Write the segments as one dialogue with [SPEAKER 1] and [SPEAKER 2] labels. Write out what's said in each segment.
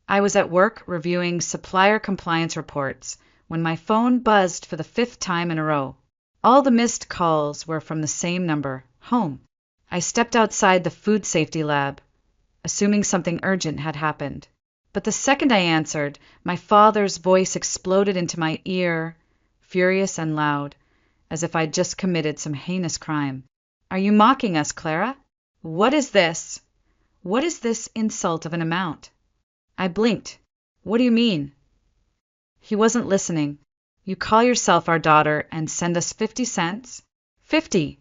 [SPEAKER 1] I was at work reviewing supplier compliance reports when my phone buzzed for the fifth time in a row. All the missed calls were from the same number, home. I stepped outside the food safety lab, assuming something urgent had happened. But the second I answered, my father's voice exploded into my ear, furious and loud, as if I'd just committed some heinous crime. "Are you mocking us, Clara? What is this? What is this insult of an amount?" I blinked. "What do you mean?" He wasn't listening. "You call yourself our daughter and send us 50 cents? 50!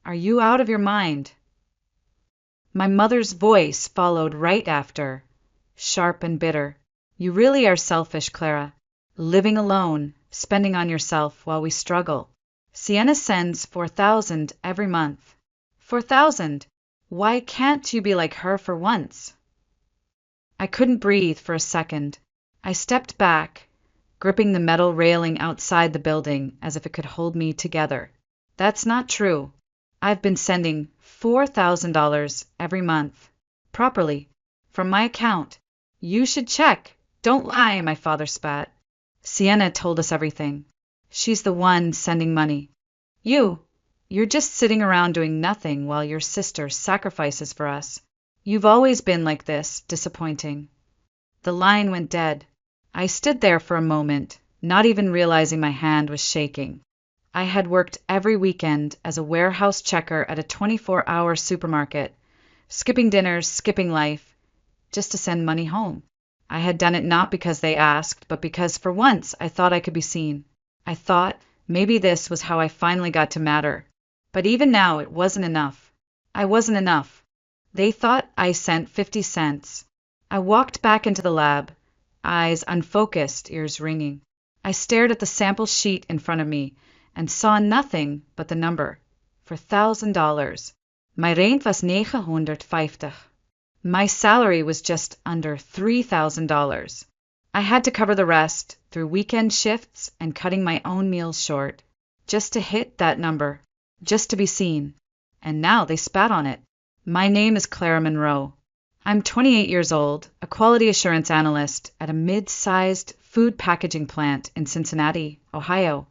[SPEAKER 1] Are you out of your mind?" My mother's voice followed right after, sharp and bitter. "You really are selfish, Clara. Living alone, spending on yourself while we struggle. Sienna sends 4,000 every month. 4,000! Why can't you be like her for once?" I couldn't breathe for a second. I stepped back, gripping the metal railing outside the building as if it could hold me together. "That's not true. I've been sending $4,000 every month, properly, from my account. You should check. Don't lie," my father spat. "Sienna told us everything. She's the one sending money. You're just sitting around doing nothing while your sister sacrifices for us. You've always been like this, disappointing." The line went dead. I stood there for a moment, not even realizing my hand was shaking. I had worked every weekend as a warehouse checker at a 24-hour supermarket, skipping dinners, skipping life, just to send money home. I had done it not because they asked, but because for once I thought I could be seen. I thought maybe this was how I finally got to matter. But even now it wasn't enough. I wasn't enough. They thought I sent 50 cents. I walked back into the lab, eyes unfocused, ears ringing. I stared at the sample sheet in front of me and saw nothing but the number, $4,000. My rent was $950. My salary was just under $3,000. I had to cover the rest through weekend shifts and cutting my own meals short, just to hit that number, just to be seen. And now they spat on it. My name is Clara Monroe. I'm 28 years old, a quality assurance analyst at a mid-sized food packaging plant in Cincinnati, Ohio.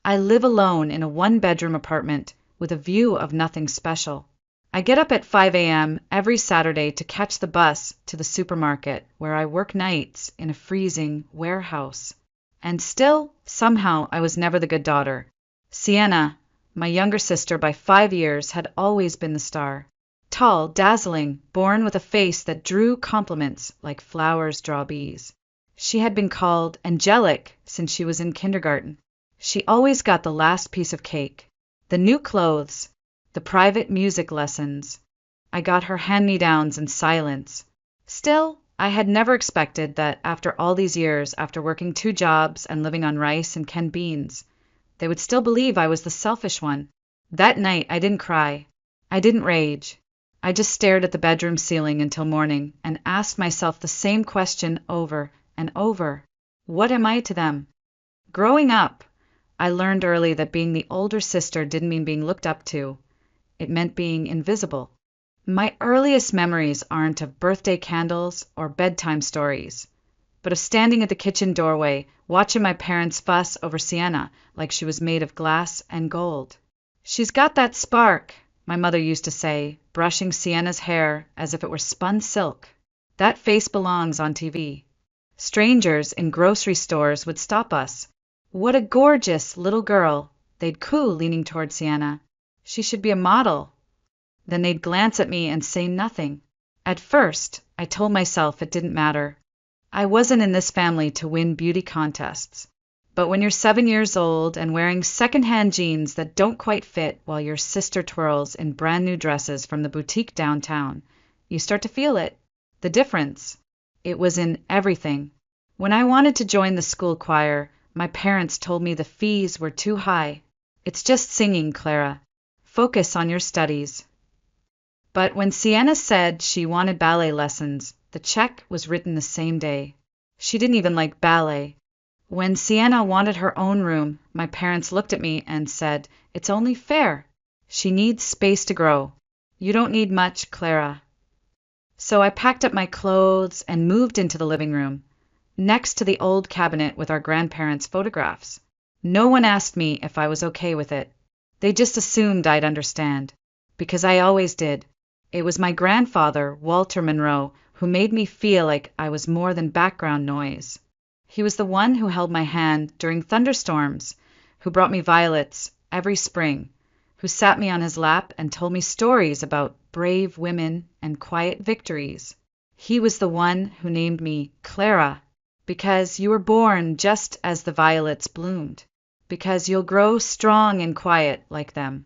[SPEAKER 1] I live alone in a one-bedroom apartment with a view of nothing special. I get up at 5 a.m. every Saturday to catch the bus to the supermarket where I work nights in a freezing warehouse. And still, somehow, I was never the good daughter. Sienna, my younger sister by 5 years, had always been the star. Tall, dazzling, born with a face that drew compliments like flowers draw bees. She had been called angelic since she was in kindergarten. She always got the last piece of cake, the new clothes, the private music lessons. I got her hand-me-downs in silence. Still, I had never expected that after all these years, after working 2 jobs and living on rice and canned beans, they would still believe I was the selfish one. That night, I didn't cry. I didn't rage. I just stared at the bedroom ceiling until morning and asked myself the same question over and over. What am I to them? Growing up, I learned early that being the older sister didn't mean being looked up to. It meant being invisible. My earliest memories aren't of birthday candles or bedtime stories, but of standing at the kitchen doorway, watching my parents fuss over Sienna like she was made of glass and gold. "She's got that spark," my mother used to say, brushing Sienna's hair as if it were spun silk. "That face belongs on TV." Strangers in grocery stores would stop us. "What a gorgeous little girl," they'd coo, leaning toward Sienna. "She should be a model." Then they'd glance at me and say nothing. At first, I told myself it didn't matter. I wasn't in this family to win beauty contests. But when you're 7 years old and wearing secondhand jeans that don't quite fit while your sister twirls in brand new dresses from the boutique downtown, you start to feel it. The difference. It was in everything. When I wanted to join the school choir, my parents told me the fees were too high. "It's just singing, Clara. Focus on your studies." But when Sienna said she wanted ballet lessons, the check was written the same day. She didn't even like ballet. When Sienna wanted her own room, my parents looked at me and said, "It's only fair. She needs space to grow. You don't need much, Clara." So I packed up my clothes and moved into the living room, next to the old cabinet with our grandparents' photographs. No one asked me if I was okay with it. They just assumed I'd understand, because I always did. It was my grandfather, Walter Monroe, who made me feel like I was more than background noise. He was the one who held my hand during thunderstorms, who brought me violets every spring, who sat me on his lap and told me stories about brave women and quiet victories. He was the one who named me Clara, because you were born just as the violets bloomed, because you'll grow strong and quiet like them.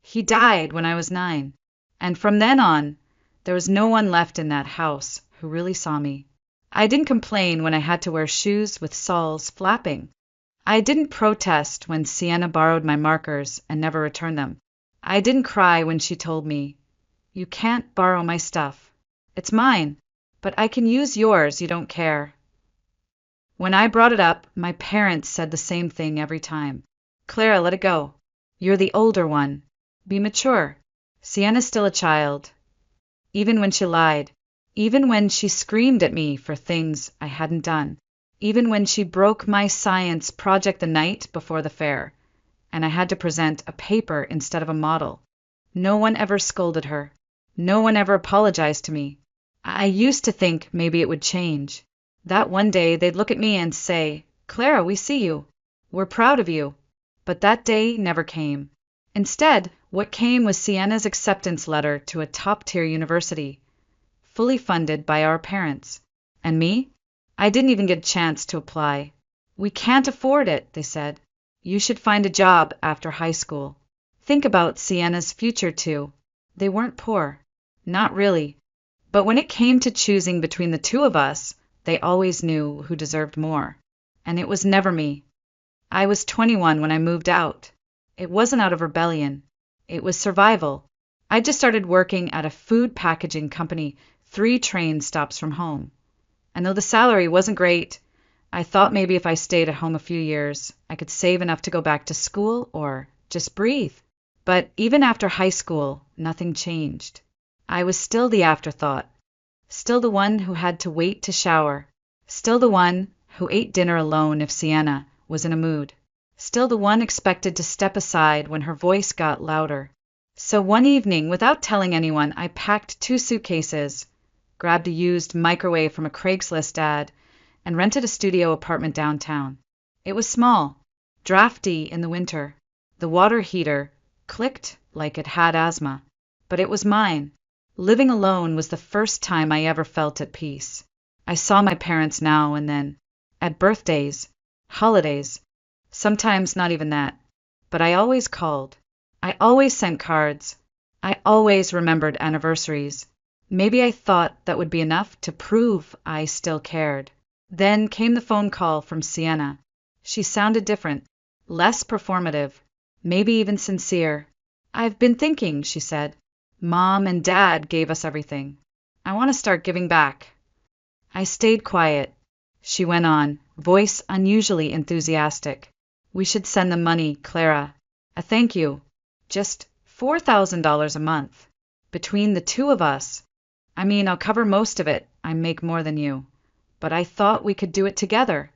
[SPEAKER 1] He died when I was 9, and from then on, there was no one left in that house who really saw me. I didn't complain when I had to wear shoes with soles flapping. I didn't protest when Sienna borrowed my markers and never returned them. I didn't cry when she told me, "You can't borrow my stuff. It's mine, but I can use yours, you don't care." When I brought it up, my parents said the same thing every time. "Clara, let it go. You're the older one. Be mature. Sienna's still a child." Even when she lied, even when she screamed at me for things I hadn't done, even when she broke my science project the night before the fair, and I had to present a paper instead of a model. No one ever scolded her. No one ever apologized to me. I used to think maybe it would change. That one day they'd look at me and say, "Clara, we see you. We're proud of you." But that day never came. Instead, what came was Sienna's acceptance letter to a top-tier university, fully funded by our parents. And me? I didn't even get a chance to apply. "We can't afford it," they said. "You should find a job after high school." Think about Sienna's future, too. They weren't poor. Not really. But when it came to choosing between the two of us, they always knew who deserved more. And it was never me. I was 21 when I moved out. It wasn't out of rebellion. It was survival. I just started working at a food packaging company 3 train stops from home. And though the salary wasn't great, I thought maybe if I stayed at home a few years, I could save enough to go back to school or just breathe. But even after high school, nothing changed. I was still the afterthought. Still the one who had to wait to shower. Still the one who ate dinner alone if Sienna was in a mood. Still the one expected to step aside when her voice got louder. So one evening, without telling anyone, I packed 2 suitcases, grabbed a used microwave from a Craigslist ad, and rented a studio apartment downtown. It was small, drafty in the winter. The water heater clicked like it had asthma. But it was mine. Living alone was the first time I ever felt at peace. I saw my parents now and then, at birthdays, holidays, sometimes not even that. But I always called. I always sent cards. I always remembered anniversaries. Maybe I thought that would be enough to prove I still cared. Then came the phone call from Sienna. She sounded different, less performative, maybe even sincere. "I've been thinking," she said. "Mom and Dad gave us everything. I want to start giving back." I stayed quiet. She went on, voice unusually enthusiastic. "We should send them money, Clara. A thank you. Just $4,000 a month. Between the two of us. I mean, I'll cover most of it. I make more than you. But I thought we could do it together."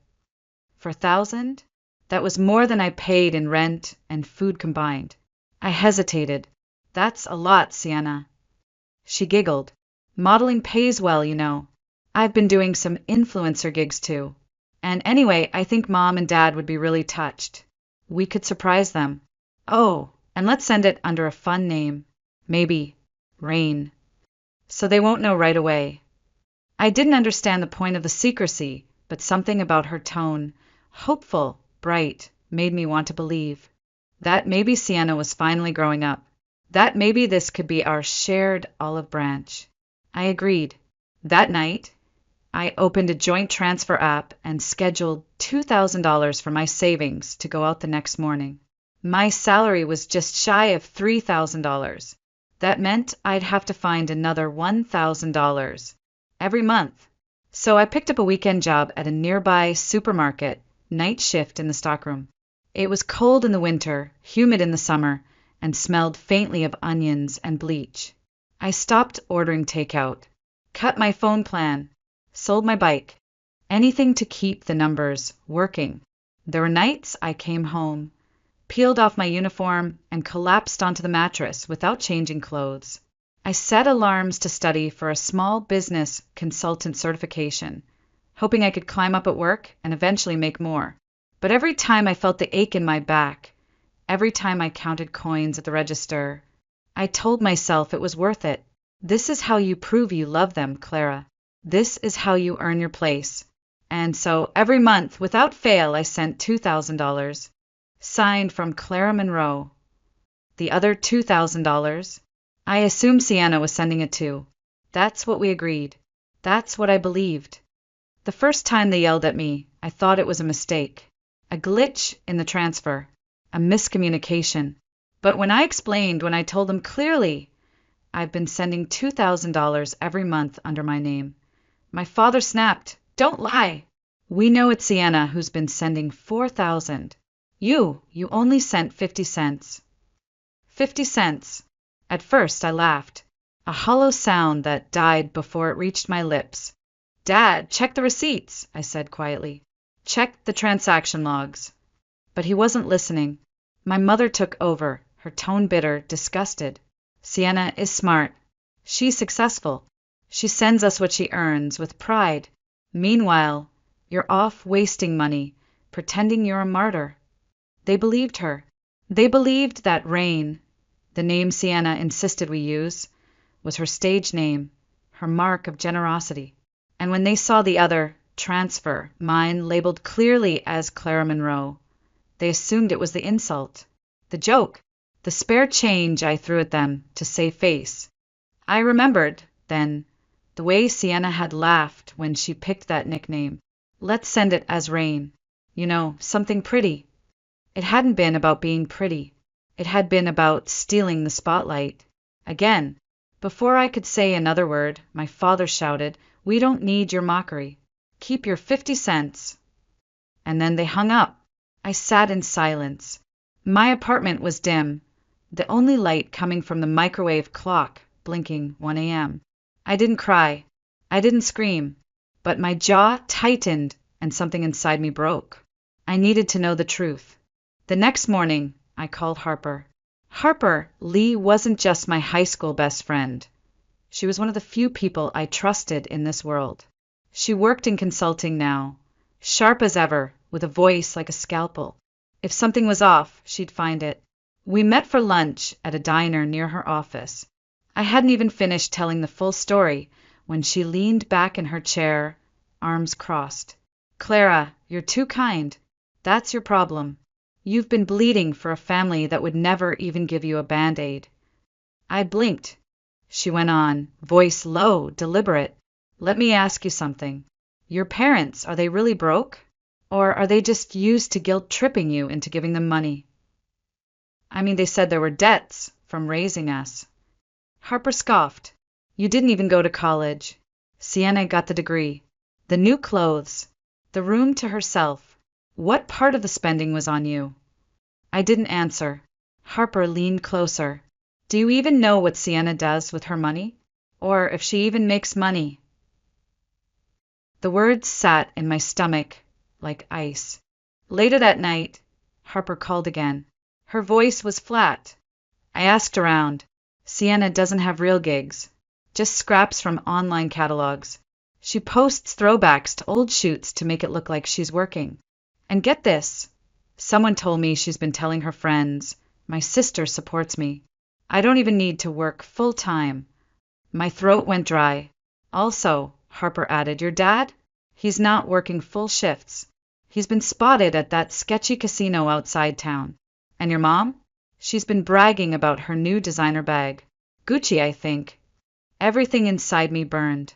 [SPEAKER 1] For 1,000? That was more than I paid in rent and food combined. I hesitated. "That's a lot, Sienna." She giggled. "Modeling pays well, you know. I've been doing some influencer gigs too. And anyway, I think Mom and Dad would be really touched. We could surprise them. Oh, and let's send it under a fun name. Maybe Rain. So they won't know right away." I didn't understand the point of the secrecy, but something about her tone, hopeful, bright, made me want to believe. That maybe Sienna was finally growing up. That maybe this could be our shared olive branch. I agreed. That night, I opened a joint transfer app and scheduled $2,000 for my savings to go out the next morning. My salary was just shy of $3,000. That meant I'd have to find another $1,000 every month. So I picked up a weekend job at a nearby supermarket, night shift in the stockroom. It was cold in the winter, humid in the summer, and smelled faintly of onions and bleach. I stopped ordering takeout. cut my phone plan, sold my bike. Anything to keep the numbers working. There were nights I came home, peeled off my uniform, and collapsed onto the mattress without changing clothes. I set alarms to study for a small business consultant certification, hoping I could climb up at work and eventually make more. But every time I felt the ache in my back, every time I counted coins at the register, I told myself it was worth it. This is how you prove you love them, Clara. This is how you earn your place. And so every month, without fail, I sent $2,000. Signed from Clara Monroe. The other $2,000, I assumed Sienna was sending it too. That's what we agreed. That's what I believed. The first time they yelled at me, I thought it was a mistake, a glitch in the transfer, a miscommunication. But when I told them clearly, I've been sending $2,000 every month under my name, my father snapped, "Don't lie. We know it's Sienna who's been sending $4,000. You only sent 50 cents. 50 cents. At first I laughed, a hollow sound that died before it reached my lips. Dad, check the receipts, I said quietly. Check the transaction logs. But he wasn't listening. My mother took over, her tone bitter, disgusted. Sienna is smart. She's successful. She sends us what she earns with pride. Meanwhile, you're off wasting money, pretending you're a martyr. They believed her. They believed that Rain, the name Sienna insisted we use, was her stage name, her mark of generosity. And when they saw the other, transfer, mine labeled clearly as Clara Monroe, they assumed it was the insult, the joke, the spare change I threw at them to save face. I remembered, then, the way Sienna had laughed when she picked that nickname. Let's send it as Rain. You know, something pretty. It hadn't been about being pretty. It had been about stealing the spotlight. Again, before I could say another word, my father shouted, "We don't need your mockery. Keep your 50 cents. And then they hung up. I sat in silence. My apartment was dim, the only light coming from the microwave clock blinking 1 a.m. I didn't cry. I didn't scream. But my jaw tightened and something inside me broke. I needed to know the truth. The next morning, I called Harper. Harper Lee wasn't just my high school best friend. She was one of the few people I trusted in this world. She worked in consulting now, sharp as ever, with a voice like a scalpel. If something was off, she'd find it. We met for lunch at a diner near her office. I hadn't even finished telling the full story when she leaned back in her chair, arms crossed. Clara, you're too kind. That's your problem. You've been bleeding for a family that would never even give you a Band-Aid. I blinked. She went on, voice low, deliberate. Let me ask you something. Your parents, are they really broke? Or are they just used to guilt-tripping you into giving them money? I mean, they said there were debts from raising us. Harper scoffed. You didn't even go to college. Sienna got the degree. The new clothes. The room to herself. What part of the spending was on you? I didn't answer. Harper leaned closer. Do you even know what Sienna does with her money? Or if she even makes money? The words sat in my stomach like ice. Later that night, Harper called again. Her voice was flat. I asked around. Sienna doesn't have real gigs, just scraps from online catalogs. She posts throwbacks to old shoots to make it look like she's working. And get this, someone told me she's been telling her friends, my sister supports me. I don't even need to work full time. My throat went dry. Also, Harper added, your dad? He's not working full shifts. He's been spotted at that sketchy casino outside town. And your mom? She's been bragging about her new designer bag. Gucci, I think. Everything inside me burned.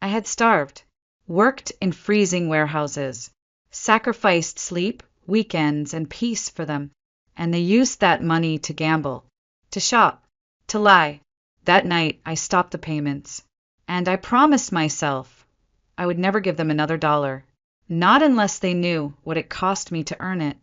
[SPEAKER 1] I had starved, worked in freezing warehouses, sacrificed sleep, weekends, and peace for them, and they used that money to gamble, to shop, to lie. That night, I stopped the payments, and I promised myself I would never give them another dollar, not unless they knew what it cost me to earn it.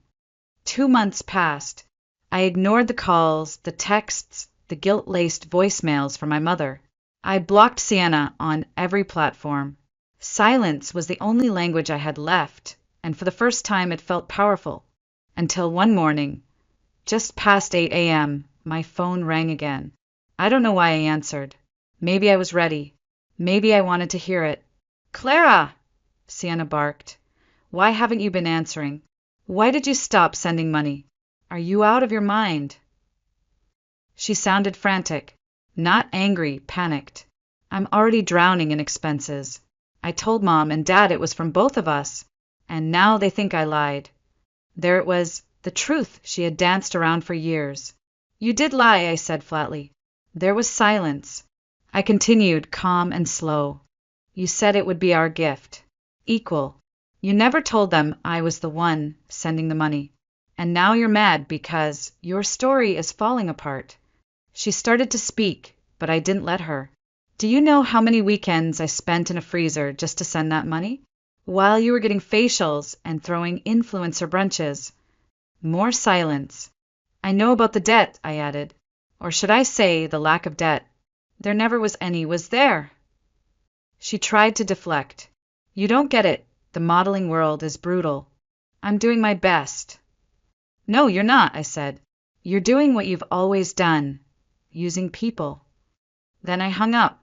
[SPEAKER 1] 2 months passed. I ignored the calls, the texts, the guilt-laced voicemails from my mother. I blocked Sienna on every platform. Silence was the only language I had left, and for the first time it felt powerful. Until one morning, just past 8 a.m., my phone rang again. I don't know why I answered. Maybe I was ready. Maybe I wanted to hear it. "Clara!" Sienna barked. "Why haven't you been answering? Why did you stop sending money? Are you out of your mind?" She sounded frantic. Not angry, panicked. "I'm already drowning in expenses. I told Mom and Dad it was from both of us, and now they think I lied." There it was, the truth she had danced around for years. "You did lie," I said flatly. There was silence. I continued, calm and slow. "You said it would be our gift. Equal. You never told them I was the one sending the money. And now you're mad because your story is falling apart." She started to speak, but I didn't let her. "Do you know how many weekends I spent in a freezer just to send that money? While you were getting facials and throwing influencer brunches." More silence. "I know about the debt," I added. "Or should I say the lack of debt? There never was any, was there?" She tried to deflect. "You don't get it. The modeling world is brutal. I'm doing my best." "No, you're not," I said. "You're doing what you've always done. Using people." Then I hung up.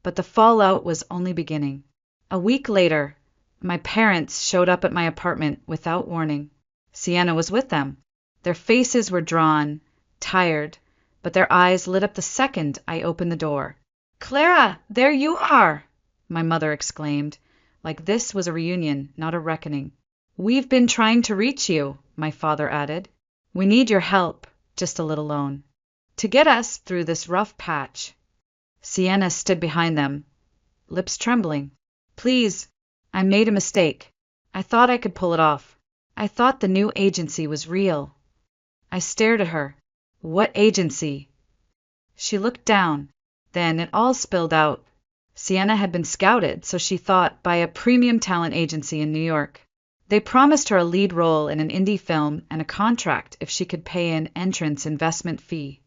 [SPEAKER 1] But the fallout was only beginning. A week later, my parents showed up at my apartment without warning. Sienna was with them. Their faces were drawn, tired, but their eyes lit up the second I opened the door. "Clara, there you are!" my mother exclaimed, like this was a reunion, not a reckoning. "We've been trying to reach you," my father added. "We need your help, just a little loan, to get us through this rough patch." Sienna stood behind them, lips trembling. "Please, I made a mistake. I thought I could pull it off. I thought the new agency was real." I stared at her. "What agency?" She looked down. Then it all spilled out. Sienna had been scouted, so she thought, by a premium talent agency in New York. They promised her a lead role in an indie film and a contract if she could pay an entrance investment fee.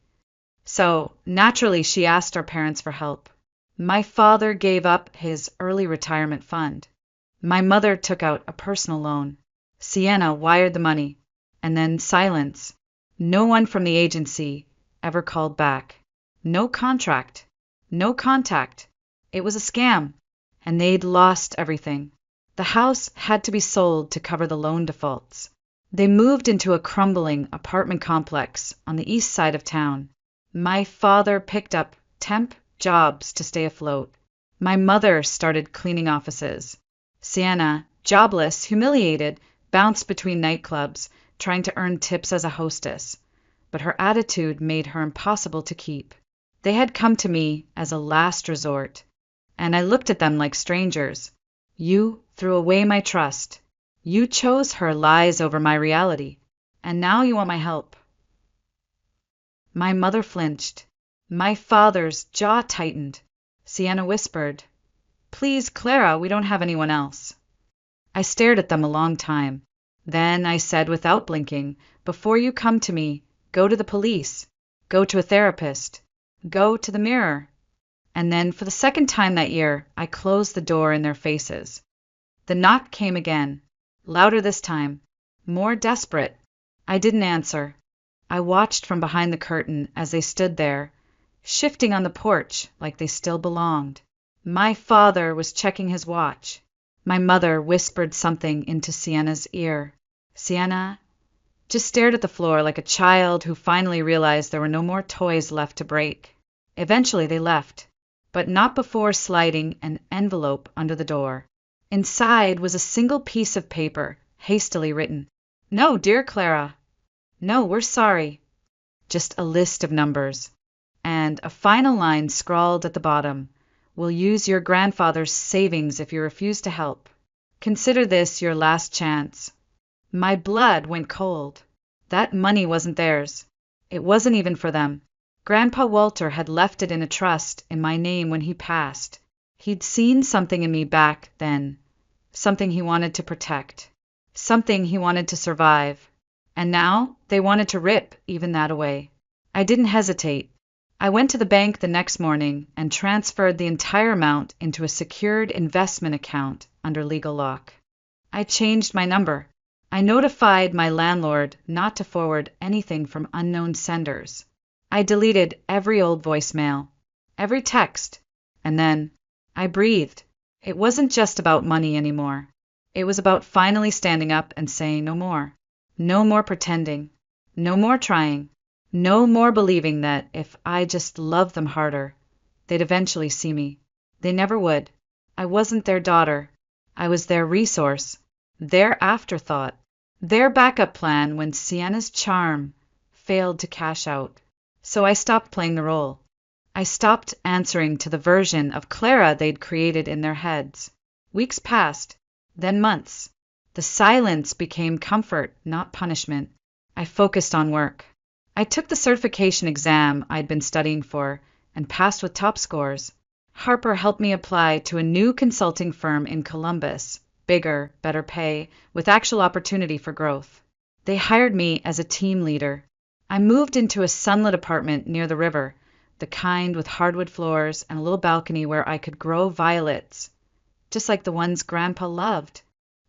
[SPEAKER 1] So, naturally, she asked our parents for help. My father gave up his early retirement fund. My mother took out a personal loan. Sienna wired the money. And then silence. No one from the agency ever called back. No contract. No contact. It was a scam. And they'd lost everything. The house had to be sold to cover the loan defaults. They moved into a crumbling apartment complex on the east side of town. My father picked up temp jobs to stay afloat. My mother started cleaning offices. Sienna, jobless, humiliated, bounced between nightclubs, trying to earn tips as a hostess. But her attitude made her impossible to keep. They had come to me as a last resort, and I looked at them like strangers. You threw away my trust. You chose her lies over my reality, and now you want my help. My mother flinched. My father's jaw tightened. Sienna whispered, "Please, Clara, we don't have anyone else." I stared at them a long time. Then I said without blinking, "Before you come to me, go to the police. Go to a therapist. Go to the mirror." And then, for the second time that year, I closed the door in their faces. The knock came again, louder this time, more desperate. I didn't answer. I watched from behind the curtain as they stood there, shifting on the porch like they still belonged. My father was checking his watch. My mother whispered something into Sienna's ear. Sienna just stared at the floor like a child who finally realized there were no more toys left to break. Eventually they left, but not before sliding an envelope under the door. Inside was a single piece of paper, hastily written. "No, dear Clara. No, we're sorry." Just a list of numbers. And a final line scrawled at the bottom. "We'll use your grandfather's savings if you refuse to help. Consider this your last chance." My blood went cold. That money wasn't theirs. It wasn't even for them. Grandpa Walter had left it in a trust in my name when he passed. He'd seen something in me back then. Something he wanted to protect. Something he wanted to survive. And now they wanted to rip even that away. I didn't hesitate. I went to the bank the next morning and transferred the entire amount into a secured investment account under legal lock. I changed my number. I notified my landlord not to forward anything from unknown senders. I deleted every old voicemail, every text, and then I breathed. It wasn't just about money anymore. It was about finally standing up and saying no more. No more pretending. No more trying. No more believing that if I just loved them harder, they'd eventually see me. They never would. I wasn't their daughter. I was their resource, their afterthought, their backup plan when Sienna's charm failed to cash out. So I stopped playing the role. I stopped answering to the version of Clara they'd created in their heads. Weeks passed, then months. The silence became comfort, not punishment. I focused on work. I took the certification exam I'd been studying for and passed with top scores. Harper helped me apply to a new consulting firm in Columbus, bigger, better pay, with actual opportunity for growth. They hired me as a team leader. I moved into a sunlit apartment near the river, the kind with hardwood floors and a little balcony where I could grow violets, just like the ones Grandpa loved.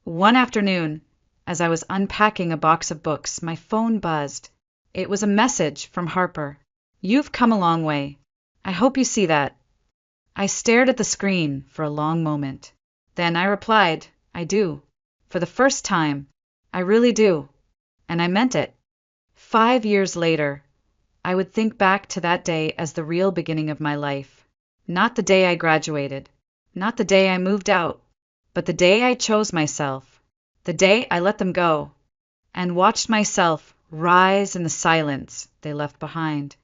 [SPEAKER 1] One afternoon, as I was unpacking a box of books, my phone buzzed. It was a message from Harper. "You've come a long way. I hope you see that." I stared at the screen for a long moment. Then I replied, "I do. For the first time. I really do." And I meant it. 5 years later, I would think back to that day as the real beginning of my life. Not the day I graduated, not the day I moved out, but the day I chose myself, the day I let them go, and watched myself rise in the silence they left behind.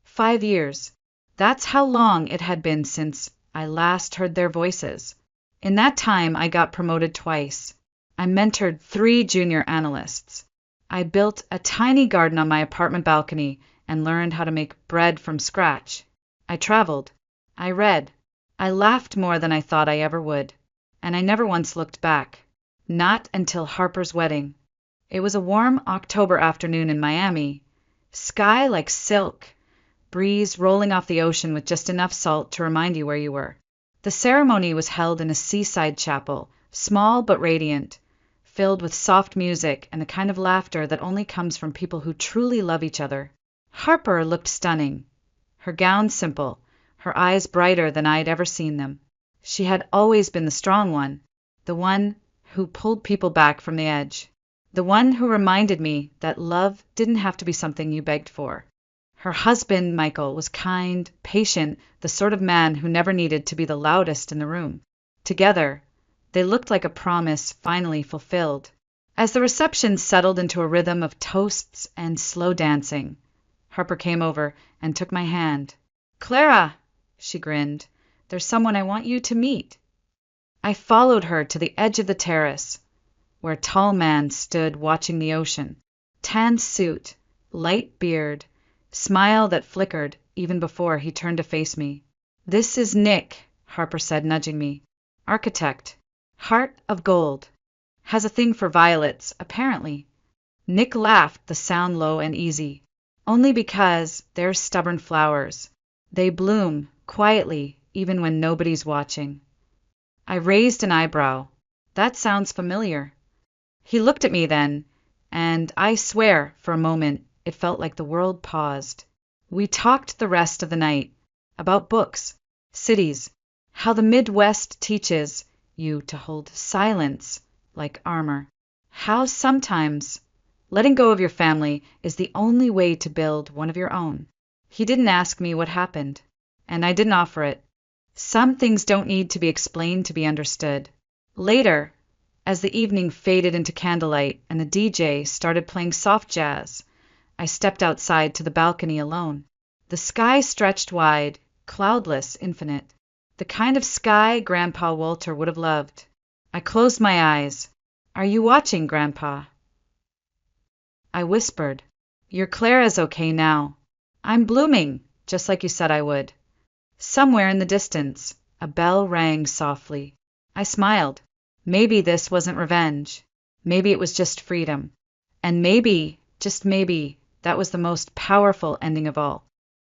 [SPEAKER 1] 5 years. That's how long it had been since I last heard their voices. In that time, I got promoted twice. I mentored 3 junior analysts. I built a tiny garden on my apartment balcony and learned how to make bread from scratch. I traveled. I read. I laughed more than I thought I ever would. And I never once looked back. Not until Harper's wedding. It was a warm October afternoon in Miami. Sky like silk. Breeze rolling off the ocean with just enough salt to remind you where you were. The ceremony was held in a seaside chapel, small but radiant, filled with soft music and the kind of laughter that only comes from people who truly love each other. Harper looked stunning. Her gown simple, her eyes brighter than I had ever seen them. She had always been the strong one, the one who pulled people back from the edge, the one who reminded me that love didn't have to be something you begged for. Her husband, Michael, was kind, patient, the sort of man who never needed to be the loudest in the room. Together, they looked like a promise finally fulfilled. As the reception settled into a rhythm of toasts and slow dancing, Harper came over and took my hand. "Clara," she grinned, "there's someone I want you to meet." I followed her to the edge of the terrace, where a tall man stood watching the ocean. Tan suit, light beard, smile that flickered even before he turned to face me. "This is Nick," Harper said, nudging me. "Architect. Heart of gold. Has a thing for violets, apparently." Nick laughed, the sound low and easy. "Only because they're stubborn flowers. They bloom, quietly, even when nobody's watching." I raised an eyebrow. "That sounds familiar." He looked at me then, and I swear, for a moment, it felt like the world paused. We talked the rest of the night about books, cities, how the Midwest teaches you to hold silence like armor, how sometimes letting go of your family is the only way to build one of your own. He didn't ask me what happened, and I didn't offer it. Some things don't need to be explained to be understood. Later, as the evening faded into candlelight and the DJ started playing soft jazz, I stepped outside to the balcony alone. The sky stretched wide, cloudless, infinite. The kind of sky Grandpa Walter would have loved. I closed my eyes. "Are you watching, Grandpa?" I whispered. "Your Clara's okay now. I'm blooming, just like you said I would." Somewhere in the distance, a bell rang softly. I smiled. Maybe this wasn't revenge. Maybe it was just freedom. And maybe, just maybe, that was the most powerful ending of all.